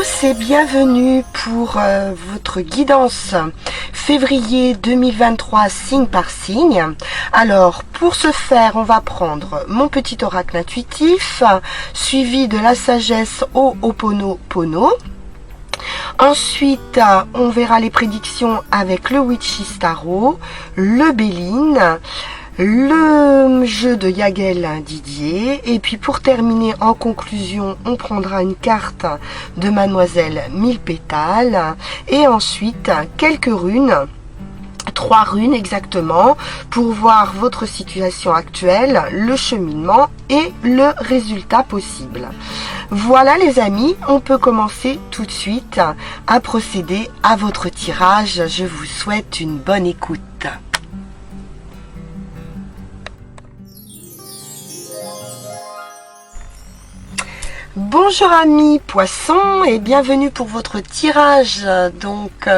tous et bienvenue pour votre guidance février 2023 signe par signe. Alors pour ce faire, on va prendre mon petit oracle intuitif suivi de la sagesse Ho'oponopono. Ensuite, on verra les prédictions avec le Witch's Tarot, le Béline, le jeu de Yagel Didier, et puis pour terminer en conclusion, on prendra une carte de Mademoiselle Mille Pétales, et ensuite quelques runes, 3 runes exactement, pour voir votre situation actuelle, le cheminement et le résultat possible. Voilà les amis, on peut commencer tout de suite à procéder à votre tirage. Je vous souhaite une bonne écoute. Bonjour amis poissons et bienvenue pour votre tirage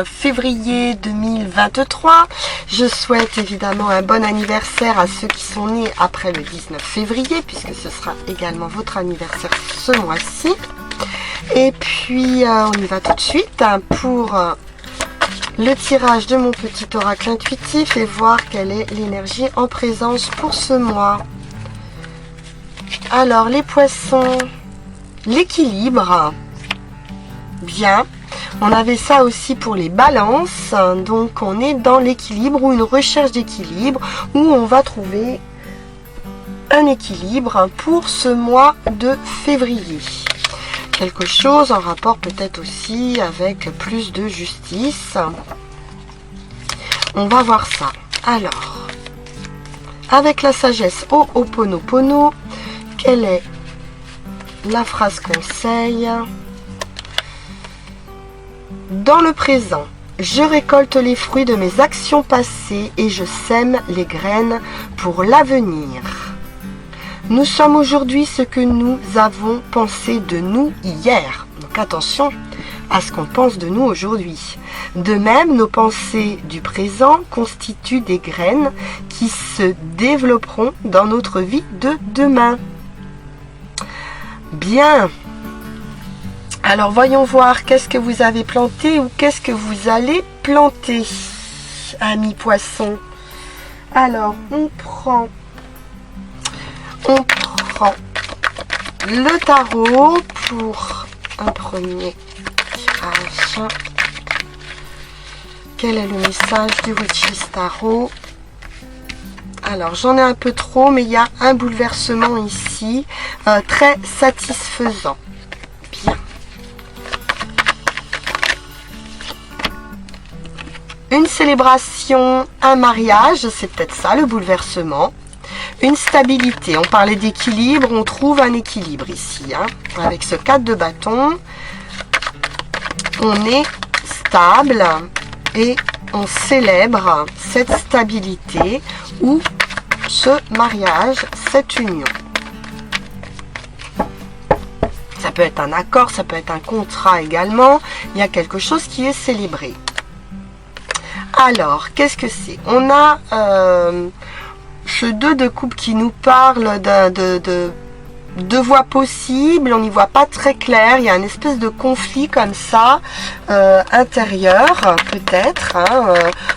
février 2023. Je souhaite évidemment un bon anniversaire à ceux qui sont nés après le 19 février puisque ce sera également votre anniversaire ce mois-ci. Et puis on y va tout de suite pour le tirage de mon petit oracle intuitif et voir quelle est l'énergie en présence pour ce mois. Alors les poissons, l'équilibre, bien, on avait ça aussi pour les balances, donc on est dans l'équilibre ou une recherche d'équilibre où on va trouver un équilibre pour ce mois de février. Quelque chose en rapport peut-être aussi avec plus de justice. On va voir ça. Alors, avec la sagesse Ho'oponopono, quelle est la phrase conseil? Dans le présent, je récolte les fruits de mes actions passées et je sème les graines pour l'avenir. Nous sommes aujourd'hui ce que nous avons pensé de nous hier. Donc attention à ce qu'on pense de nous aujourd'hui. De même, nos pensées du présent constituent des graines qui se développeront dans notre vie de demain. Bien, alors voyons voir qu'est-ce que vous avez planté ou qu'est-ce que vous allez planter, amis poissons. Alors, on prend le tarot pour un premier tirage. Quel est le message du Witch's Tarot? Alors, j'en ai un peu trop, mais il y a un bouleversement ici, très satisfaisant. Bien. Une célébration, un mariage, c'est peut-être ça, le bouleversement. Une stabilité, on parlait d'équilibre, on trouve un équilibre ici. Hein. Avec ce 4 de bâton, on est stable et on célèbre cette stabilité ou ce mariage, cette union. Ça peut être un accord, ça peut être un contrat également. Il y a quelque chose qui est célébré. Alors, qu'est-ce que c'est? On a ce 2 de coupe qui nous parle de voies possibles, on n'y voit pas très clair, il y a une espèce de conflit comme ça, intérieur peut-être, hein,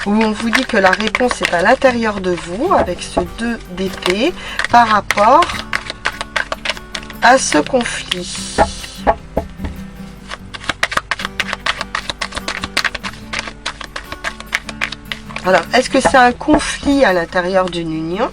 où on vous dit que la réponse est à l'intérieur de vous, avec ce 2 d'épée, par rapport à ce conflit. Alors, est-ce que c'est un conflit à l'intérieur d'une union?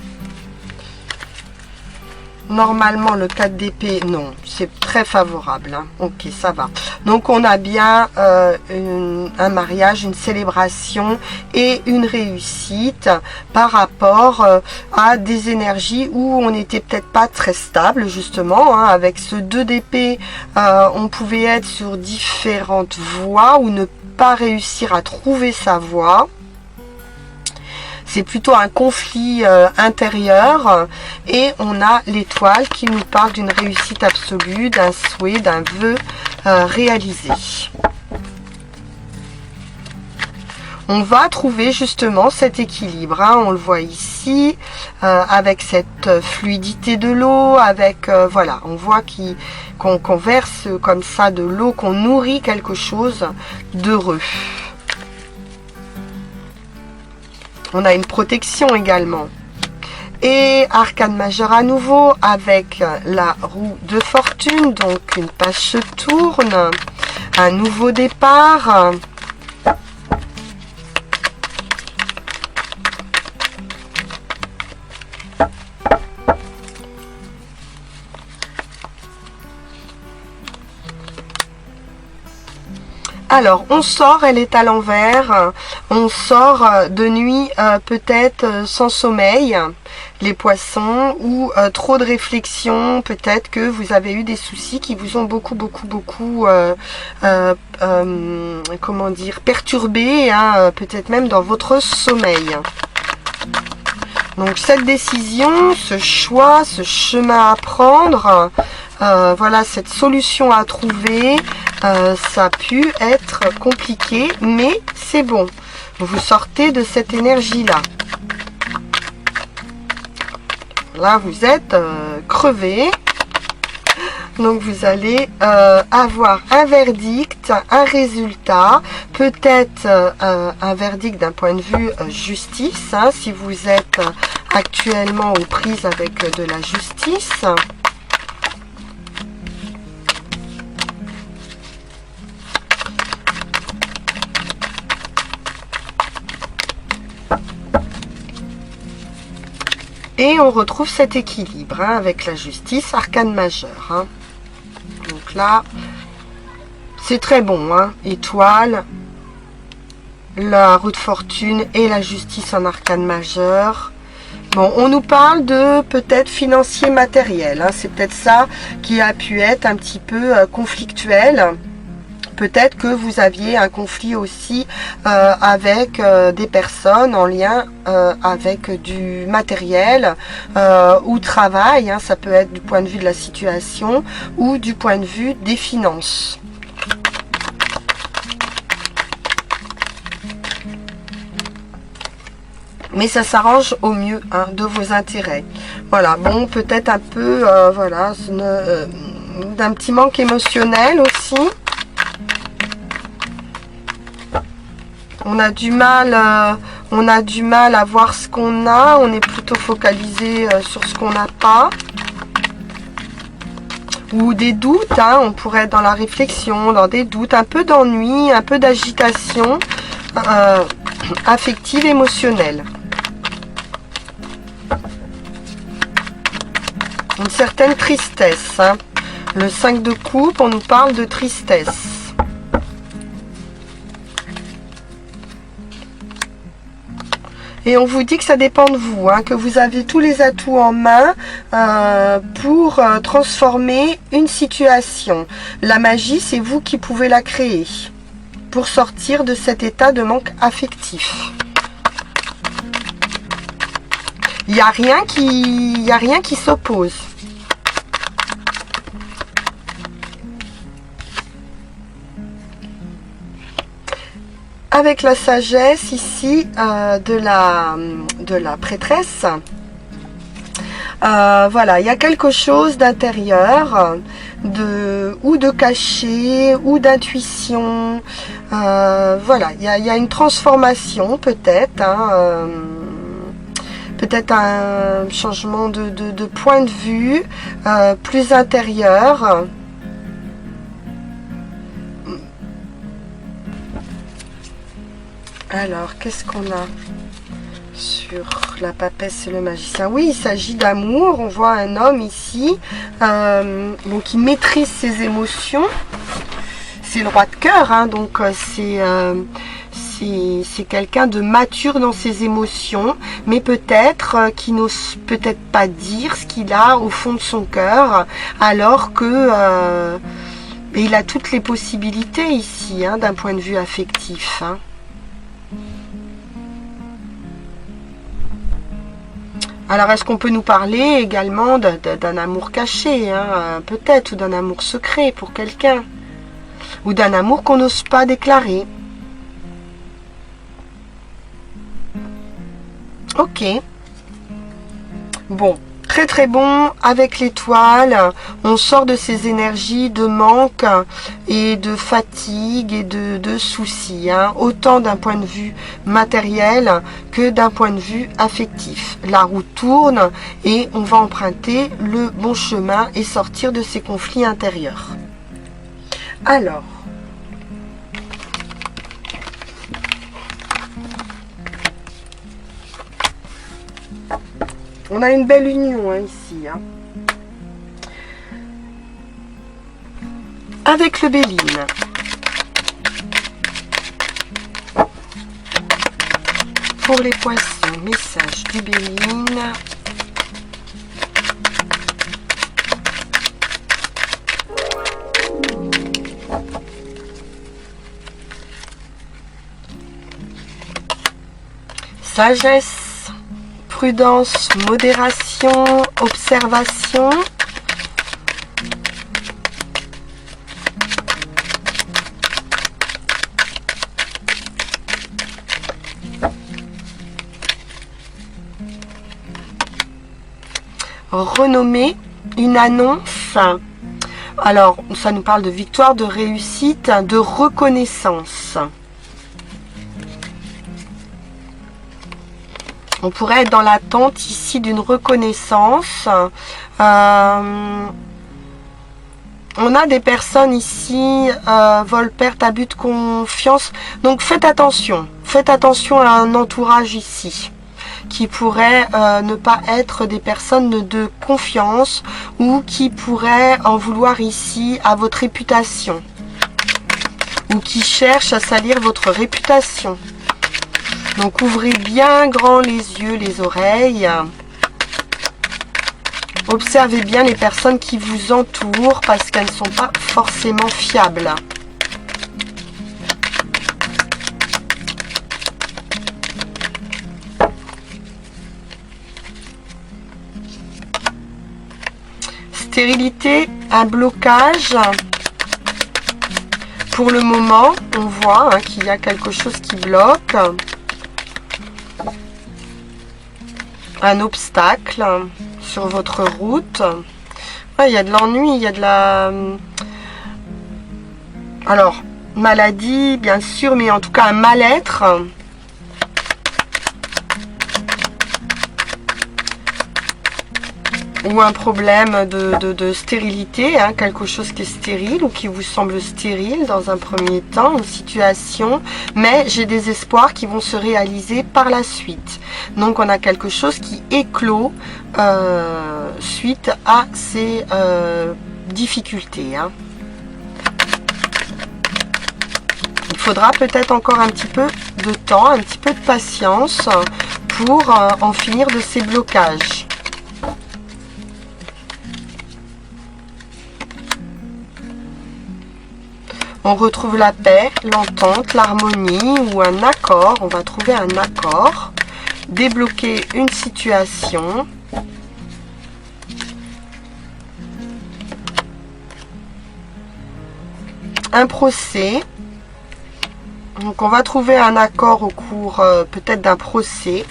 Normalement, le 4 d'épée, non, c'est très favorable. Hein. Ok, ça va. Donc, on a bien un mariage, une célébration et une réussite par rapport à des énergies où on n'était peut-être pas très stable, justement. Hein. Avec ce 2 d'épée, on pouvait être sur différentes voies ou ne pas réussir à trouver sa voie. C'est plutôt un conflit intérieur et on a l'étoile qui nous parle d'une réussite absolue, d'un souhait, d'un vœu réalisé. on va trouver justement cet équilibre, hein. On le voit ici, avec cette fluidité de l'eau, avec, voilà, on voit qu'on verse comme ça de l'eau, qu'on nourrit quelque chose d'heureux. On a une protection également. Et arcane majeur à nouveau avec la roue de fortune, donc une page se tourne, un nouveau départ. Alors, on sort, elle est à l'envers, on sort de nuit peut-être sans sommeil, les poissons, ou trop de réflexion, peut-être que vous avez eu des soucis qui vous ont beaucoup, comment dire, perturbé, hein, peut-être même dans votre sommeil. Donc cette décision, ce choix, ce chemin à prendre, voilà, cette solution à trouver, ça a pu être compliqué, mais c'est bon. Vous sortez de cette énergie-là. Là, vous êtes crevé. Donc, vous allez avoir un verdict, un résultat, peut-être un verdict d'un point de vue justice, hein, si vous êtes actuellement aux prises avec de la justice. Et on retrouve cet équilibre, hein, avec la justice, arcane majeur. Hein. Donc là, c'est très bon. Hein. Étoile, la roue de fortune et la justice en arcane majeur. Bon, on nous parle de peut-être financier matériel. Hein. C'est peut-être ça qui a pu être un petit peu conflictuel. Peut-être que vous aviez un conflit aussi avec des personnes en lien avec du matériel ou travail. Hein, ça peut être du point de vue de la situation ou du point de vue des finances. Mais ça s'arrange au mieux, hein, de vos intérêts. Voilà, bon, peut-être un peu, voilà, d'un petit manque émotionnel aussi. On a du mal à voir ce qu'on a. On est plutôt focalisé sur ce qu'on n'a pas. Ou des doutes, hein, on pourrait être dans la réflexion, dans des doutes, un peu d'ennui, un peu d'agitation affective, émotionnelle. Une certaine tristesse. Hein. Le 5 de coupe, on nous parle de tristesse. Et on vous dit que ça dépend de vous, hein, que vous avez tous les atouts en main pour transformer une situation. La magie, c'est vous qui pouvez la créer pour sortir de cet état de manque affectif. Il n'y a rien qui s'oppose. Avec la sagesse ici de la prêtresse, voilà, il y a quelque chose d'intérieur, ou de caché, ou d'intuition. Voilà, il y a une transformation peut-être, hein, peut-être un changement de point de vue plus intérieur. Alors, qu'est-ce qu'on a sur la papesse et le magicien? Oui, il s'agit d'amour. On voit un homme ici bon, qui maîtrise ses émotions. C'est le roi de cœur, hein, donc c'est quelqu'un de mature dans ses émotions, mais peut-être qui n'ose peut-être pas dire ce qu'il a au fond de son cœur, alors que il a toutes les possibilités ici, hein, d'un point de vue affectif. Hein. Alors, est-ce qu'on peut nous parler également d'un amour caché, hein, peut-être, ou d'un amour secret pour quelqu'un, ou d'un amour qu'on n'ose pas déclarer? Ok. Bon. Très très bon avec l'étoile, on sort de ces énergies de manque et de fatigue et de soucis, hein, autant d'un point de vue matériel que d'un point de vue affectif. La roue tourne et on va emprunter le bon chemin et sortir de ces conflits intérieurs. Alors, on a une belle union hein, ici. Hein. Avec le Béline. Pour les poissons, message du Béline. Sagesse, prudence, modération, observation. Renommée, une annonce. Alors, ça nous parle de victoire, de réussite, de reconnaissance. On pourrait être dans l'attente ici d'une reconnaissance. On a des personnes ici, vol, perte, abus de confiance. Donc faites attention à un entourage ici qui pourrait ne pas être des personnes de confiance ou qui pourraient en vouloir ici à votre réputation ou qui cherchent à salir votre réputation. Donc ouvrez bien grand les yeux, les oreilles. Observez bien les personnes qui vous entourent parce qu'elles ne sont pas forcément fiables. Stérilité, un blocage. Pour le moment, on voit qu'il y a quelque chose qui bloque. Un obstacle sur votre route. Ouais, il y a de l'ennui, il y a de la... Alors, maladie, bien sûr, mais en tout cas un mal-être. Ou un problème de stérilité, hein, quelque chose qui est stérile ou qui vous semble stérile dans un premier temps, une situation, mais j'ai des espoirs qui vont se réaliser par la suite. Donc on a quelque chose qui éclot suite à ces difficultés. Hein. Il faudra peut-être encore un petit peu de temps, un petit peu de patience pour en finir de ces blocages. On retrouve la paix, l'entente, l'harmonie ou un accord. On va trouver un accord. Débloquer une situation. Un procès. Donc on va trouver un accord au cours peut-être d'un procès.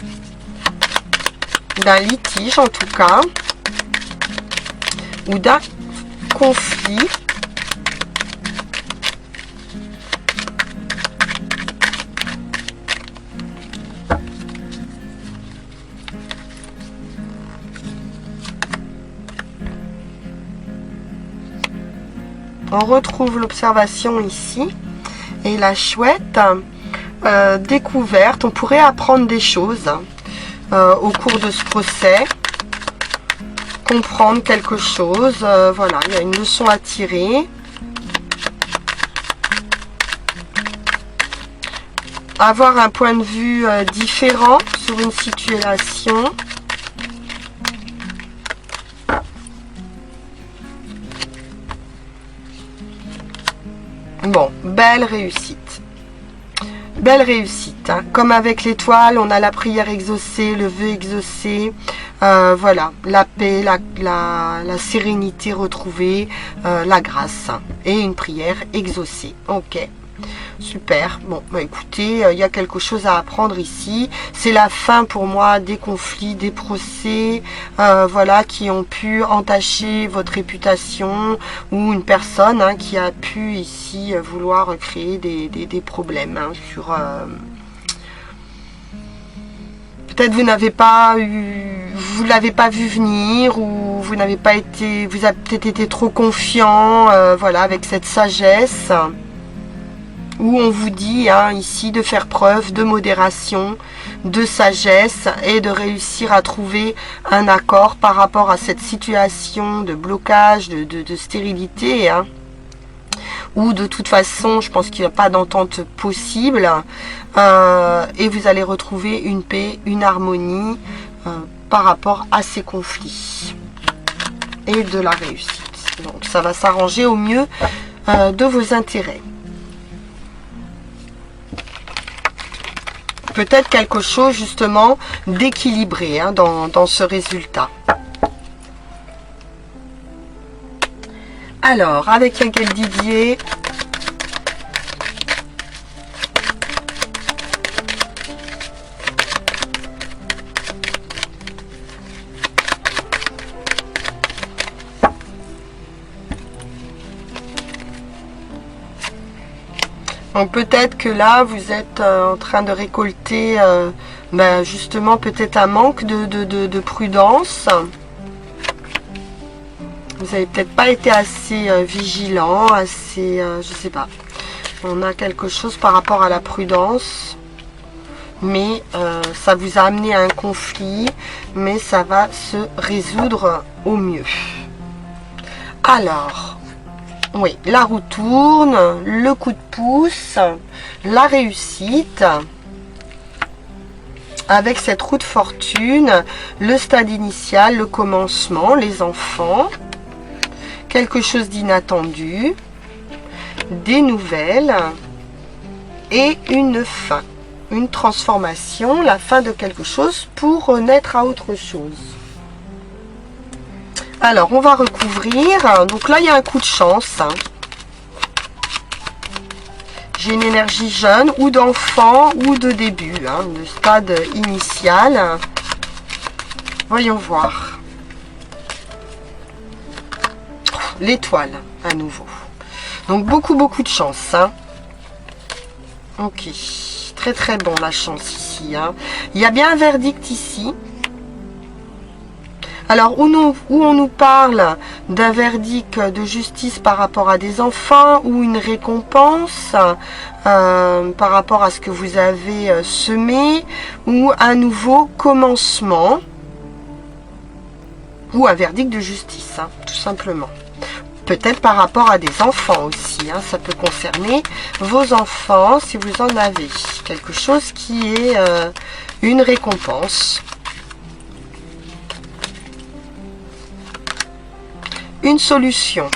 D'un litige en tout cas. Ou d'un conflit. On retrouve l'observation ici et la chouette découverte. On pourrait apprendre des choses au cours de ce procès, comprendre quelque chose. Voilà, il y a une leçon à tirer. Avoir un point de vue différent sur une situation. Bon, belle réussite. Belle réussite. Hein. Comme avec l'étoile, on a la prière exaucée, le vœu exaucé. Voilà, la paix, la sérénité retrouvée, la grâce. Et une prière exaucée. Ok. Super. Bon, bah écoutez, il y a quelque chose à apprendre ici. C'est la fin pour moi des conflits, des procès, voilà, qui ont pu entacher votre réputation, ou une personne hein, qui a pu ici vouloir créer des problèmes hein, sur... Peut-être vous n'avez pas eu, vous l'avez pas vu venir, ou vous n'avez pas été, vous avez peut-être été trop confiant, voilà, avec cette sagesse. Où on vous dit hein, ici de faire preuve de modération, de sagesse et de réussir à trouver un accord par rapport à cette situation de blocage, de stérilité. Hein, où de toute façon, je pense qu'il n'y a pas d'entente possible. Et vous allez retrouver une paix, une harmonie par rapport à ces conflits. Et de la réussite. Donc ça va s'arranger au mieux de vos intérêts. Peut-être quelque chose justement d'équilibré hein, dans ce résultat. Alors, avec Yael Didier, donc peut-être que là, vous êtes en train de récolter justement peut-être un manque de prudence. Vous n'avez peut-être pas été assez vigilant, assez, je sais pas. On a quelque chose par rapport à la prudence. Mais ça vous a amené à un conflit. Mais ça va se résoudre au mieux. Alors... oui, la roue tourne, le coup de pouce, la réussite, avec cette roue de fortune, le stade initial, le commencement, les enfants, quelque chose d'inattendu, des nouvelles et une fin, une transformation, la fin de quelque chose pour naître à autre chose. Alors, on va recouvrir. Donc là, il y a un coup de chance. J'ai une énergie jeune, ou d'enfant, ou de début, hein, de stade initial. Voyons voir. L'étoile, à nouveau. Donc, beaucoup de chance. Hein. Ok. Très bon, la chance ici. Hein. Il y a bien un verdict ici. Alors, où on nous parle d'un verdict de justice par rapport à des enfants, ou une récompense par rapport à ce que vous avez semé, ou un nouveau commencement, ou un verdict de justice, hein, tout simplement. Peut-être par rapport à des enfants aussi, hein, ça peut concerner vos enfants, si vous en avez. Quelque chose qui est une récompense. Une solution.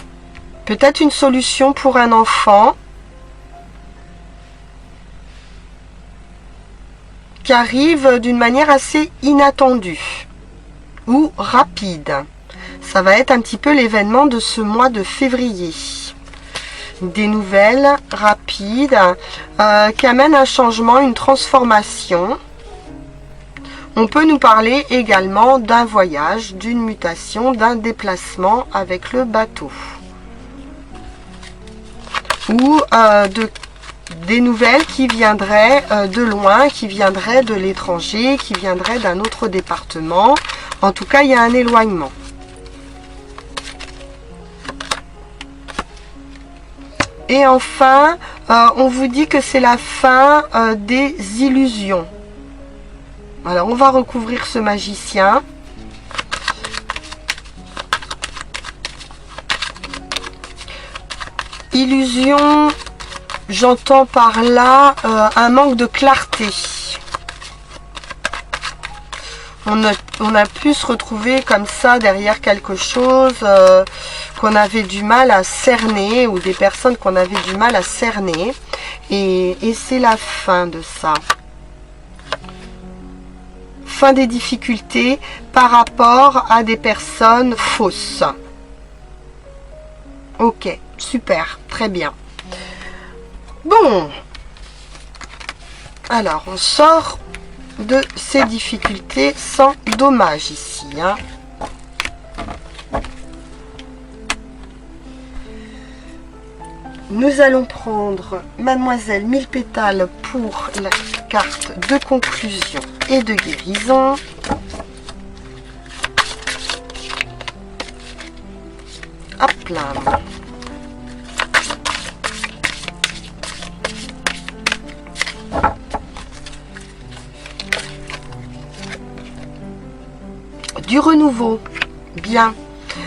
Peut-être une solution pour un enfant qui arrive d'une manière assez inattendue ou rapide. Ça va être un petit peu l'événement de ce mois de février. Des nouvelles rapides qui amènent un changement, une transformation. On peut nous parler également d'un voyage, d'une mutation, d'un déplacement avec le bateau. Ou des nouvelles qui viendraient de loin, qui viendraient de l'étranger, qui viendraient d'un autre département. En tout cas, il y a un éloignement. Et enfin, on vous dit que c'est la fin des illusions. Alors, on va recouvrir ce magicien. Illusion, j'entends par là un manque de clarté. On a pu se retrouver comme ça derrière quelque chose qu'on avait du mal à cerner, ou des personnes qu'on avait du mal à cerner. Et c'est la fin de ça. Fin des difficultés par rapport à des personnes fausses. Ok, super, très bien. Bon, alors on sort de ces difficultés sans dommage ici, hein. Nous allons prendre Mademoiselle Mille Pétales pour la carte de conclusion et de guérison. Hop là. Du renouveau. Bien.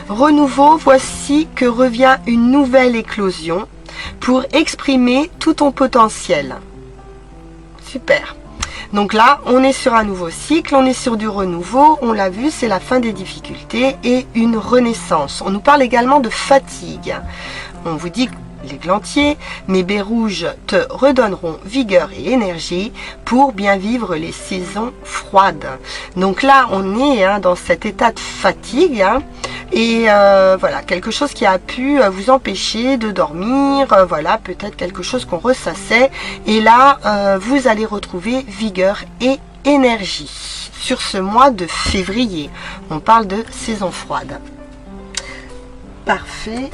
Renouveau, voici que revient une nouvelle éclosion pour exprimer tout ton potentiel. Super. Donc là, on est sur un nouveau cycle, on est sur du renouveau, on l'a vu, c'est la fin des difficultés et une renaissance. On nous parle également de fatigue. On vous dit, l'églantier, mes baies rouges te redonneront vigueur et énergie pour bien vivre les saisons froides. Donc là, on est dans cet état de fatigue, hein, et voilà, quelque chose qui a pu vous empêcher de dormir, voilà, peut-être quelque chose qu'on ressassait, et là, vous allez retrouver vigueur et énergie sur ce mois de février. On parle de saison froide. Parfait.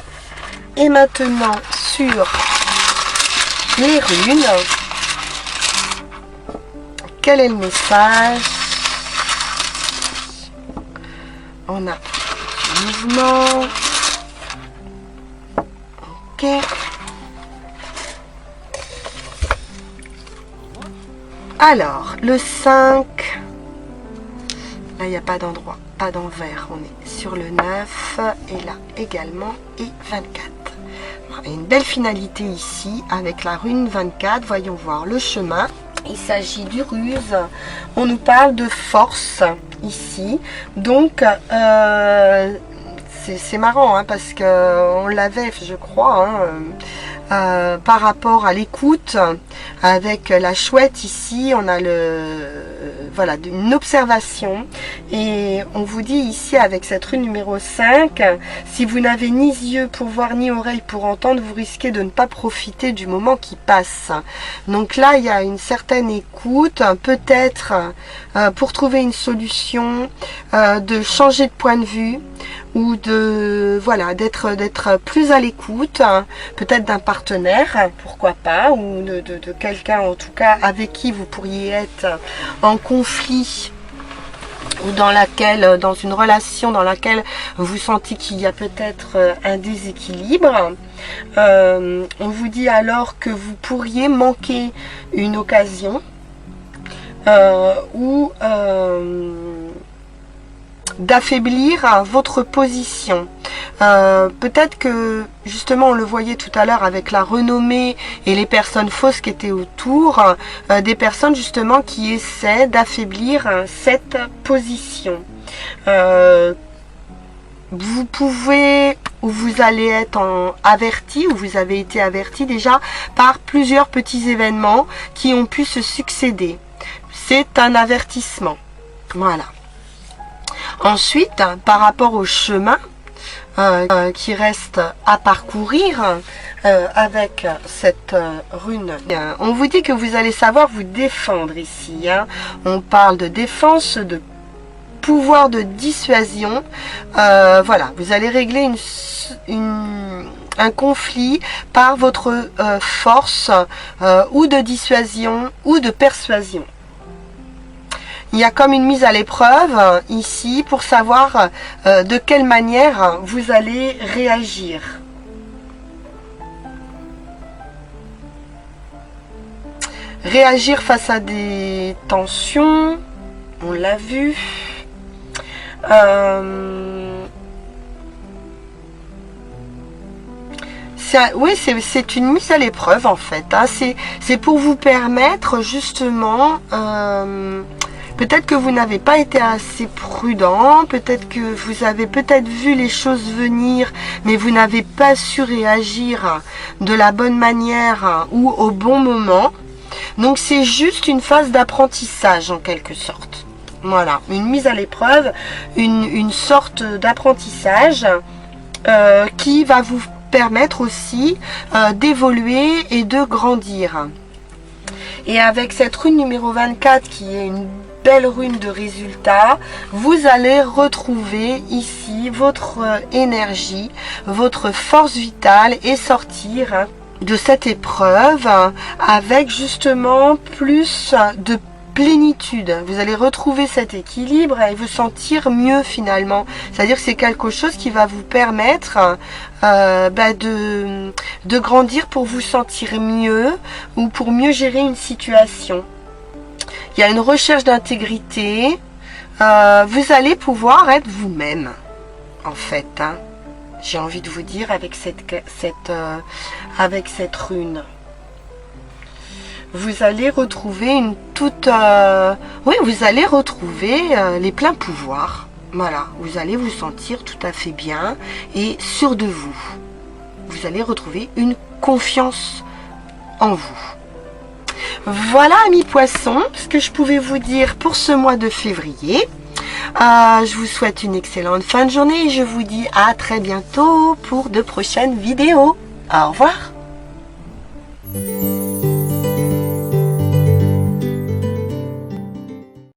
Et maintenant, sur les runes, quel est le message? On a du mouvement. Ok. Alors, le 5. Là, il n'y a pas d'endroit, pas d'envers. On est sur le 9 et là également et 24. Et une belle finalité ici avec la rune 24. Voyons voir le chemin. Il s'agit du ruse. On nous parle de force ici. Donc, c'est marrant, hein, parce qu'on l'avait, je crois, hein, par rapport à l'écoute. Avec la chouette ici, on a voilà, une observation. Et on vous dit ici, avec cette rune numéro 5, si vous n'avez ni yeux pour voir, ni oreilles pour entendre, vous risquez de ne pas profiter du moment qui passe. Donc là, il y a une certaine écoute, peut-être pour trouver une solution, de changer de point de vue, ou de voilà, d'être plus à l'écoute, peut-être d'un partenaire, pourquoi pas, ou de quelqu'un en tout cas avec qui vous pourriez être en conflit, ou dans une relation dans laquelle vous sentez qu'il y a peut-être un déséquilibre. On vous dit alors que vous pourriez manquer une occasion, ou d'affaiblir votre position. Peut-être que justement on le voyait tout à l'heure avec la renommée et les personnes fausses qui étaient autour, des personnes justement qui essaient d'affaiblir cette position. Vous pouvez, ou vous allez être averti, ou vous avez été averti déjà par plusieurs petits événements qui ont pu se succéder. C'est un avertissement. Voilà. Ensuite, par rapport au chemin qui reste à parcourir avec cette rune, on vous dit que vous allez savoir vous défendre ici, hein. On parle de défense, de pouvoir de dissuasion. Voilà, vous allez régler un conflit par votre force, ou de dissuasion ou de persuasion. Il y a comme une mise à l'épreuve ici pour savoir de quelle manière vous allez réagir. Réagir face à des tensions, on l'a vu. Oui, c'est une mise à l'épreuve en fait, hein. C'est pour vous permettre justement... peut-être que vous n'avez pas été assez prudent, peut-être que vous avez peut-être vu les choses venir, mais vous n'avez pas su réagir de la bonne manière ou au bon moment. Donc c'est juste une phase d'apprentissage en quelque sorte. Voilà, une mise à l'épreuve, une sorte d'apprentissage qui va vous permettre aussi d'évoluer et de grandir. Et avec cette rune numéro 24 qui est une belle rune de résultat, vous allez retrouver ici votre énergie, votre force vitale et sortir de cette épreuve avec justement plus de plénitude. Vous allez retrouver cet équilibre et vous sentir mieux finalement. C'est-à-dire que c'est quelque chose qui va vous permettre de grandir pour vous sentir mieux ou pour mieux gérer une situation. Il y a une recherche d'intégrité. Vous allez pouvoir être vous-même en fait. J'ai envie de vous dire avec cette rune. Vous allez retrouver vous allez retrouver les pleins pouvoirs. Voilà, vous allez vous sentir tout à fait bien et sûr de vous. Vous allez retrouver une confiance en vous. Voilà, amis poissons, ce que je pouvais vous dire pour ce mois de février. Je vous souhaite une excellente fin de journée et je vous dis à très bientôt pour de prochaines vidéos. Au revoir.